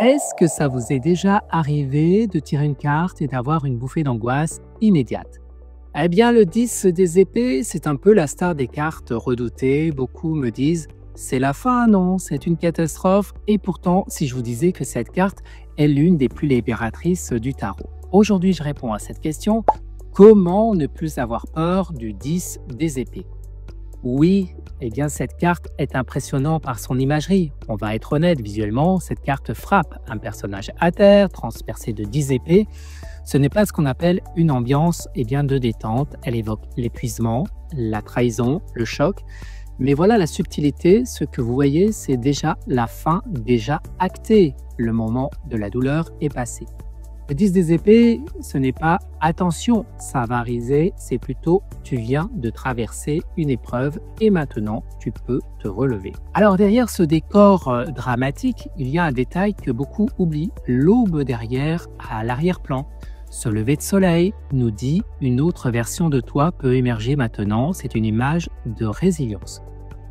Est-ce que ça vous est déjà arrivé de tirer une carte et d'avoir une bouffée d'angoisse immédiate? Eh bien, le 10 des épées, c'est un peu la star des cartes redoutées. Beaucoup me disent, c'est la fin, non, c'est une catastrophe. Et pourtant, si je vous disais que cette carte est l'une des plus libératrices du tarot. Aujourd'hui, je réponds à cette question. Comment ne plus avoir peur du 10 des épées? Oui, eh bien cette carte est impressionnante par son imagerie. On va être honnête, visuellement, cette carte frappe un personnage à terre, transpercé de 10 épées. Ce n'est pas ce qu'on appelle une ambiance de détente. Elle évoque l'épuisement, la trahison, le choc. Mais voilà la subtilité, ce que vous voyez, c'est déjà la fin, déjà actée. Le moment de la douleur est passé. Le 10 des épées, ce n'est pas « attention, ça va arriver », c'est plutôt « tu viens de traverser une épreuve et maintenant tu peux te relever ». Alors derrière ce décor dramatique, il y a un détail que beaucoup oublient, l'aube derrière à l'arrière-plan. Ce lever de soleil nous dit « une autre version de toi peut émerger maintenant », c'est une image de résilience.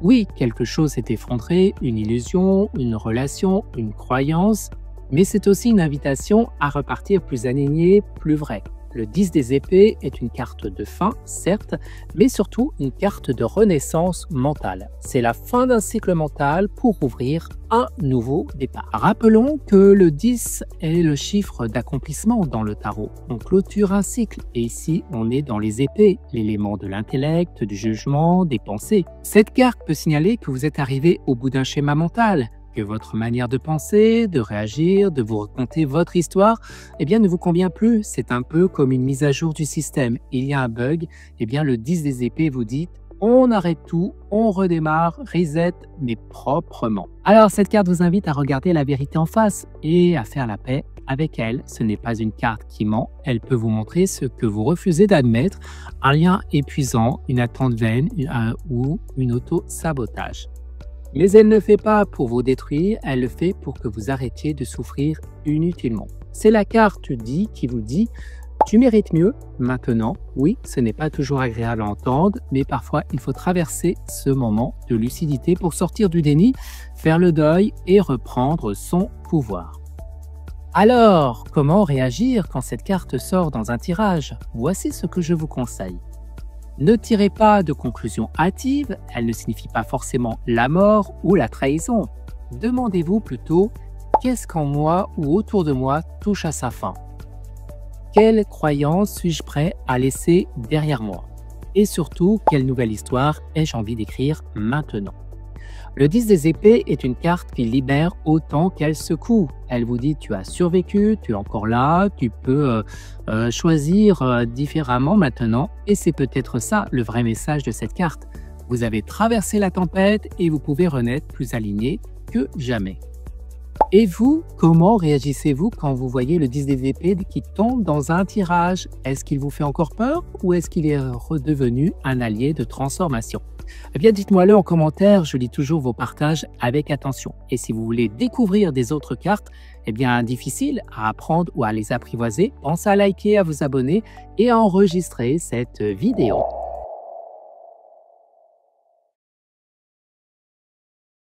Oui, quelque chose s'est effondré, une illusion, une relation, une croyance, mais c'est aussi une invitation à repartir plus aligné, plus vrai. Le 10 des épées est une carte de fin, certes, mais surtout une carte de renaissance mentale. C'est la fin d'un cycle mental pour ouvrir un nouveau départ. Rappelons que le 10 est le chiffre d'accomplissement dans le tarot. On clôture un cycle et ici on est dans les épées, l'élément de l'intellect, du jugement, des pensées. Cette carte peut signaler que vous êtes arrivé au bout d'un schéma mental, que votre manière de penser, de réagir, de vous raconter votre histoire, ne vous convient plus. C'est un peu comme une mise à jour du système. Il y a un bug, le 10 des épées vous dit on arrête tout, on redémarre, reset, mais proprement. Alors cette carte vous invite à regarder la vérité en face et à faire la paix avec elle. Ce n'est pas une carte qui ment, elle peut vous montrer ce que vous refusez d'admettre, un lien épuisant, une attente vaine ou une auto-sabotage. Mais elle ne le fait pas pour vous détruire, elle le fait pour que vous arrêtiez de souffrir inutilement. C'est la carte 10 qui vous dit « tu mérites mieux maintenant ». Oui, ce n'est pas toujours agréable à entendre, mais parfois il faut traverser ce moment de lucidité pour sortir du déni, faire le deuil et reprendre son pouvoir. Alors, comment réagir quand cette carte sort dans un tirage? Voici ce que je vous conseille. Ne tirez pas de conclusions hâtives, elle ne signifie pas forcément la mort ou la trahison. Demandez-vous plutôt qu'est-ce qu'en moi ou autour de moi touche à sa fin? Quelle croyance suis-je prêt à laisser derrière moi? Et surtout, quelle nouvelle histoire ai-je envie d'écrire maintenant? Le 10 des épées est une carte qui libère autant qu'elle secoue. Elle vous dit tu as survécu, tu es encore là, tu peux choisir différemment maintenant. Et c'est peut-être ça le vrai message de cette carte. Vous avez traversé la tempête et vous pouvez renaître plus aligné que jamais. Et vous, comment réagissez-vous quand vous voyez le 10 des épées qui tombe dans un tirage? Est-ce qu'il vous fait encore peur ou est-ce qu'il est redevenu un allié de transformation? Dites-moi-le en commentaire, je lis toujours vos partages avec attention. Et si vous voulez découvrir des autres cartes, difficiles à apprendre ou à les apprivoiser, pensez à liker, à vous abonner et à enregistrer cette vidéo.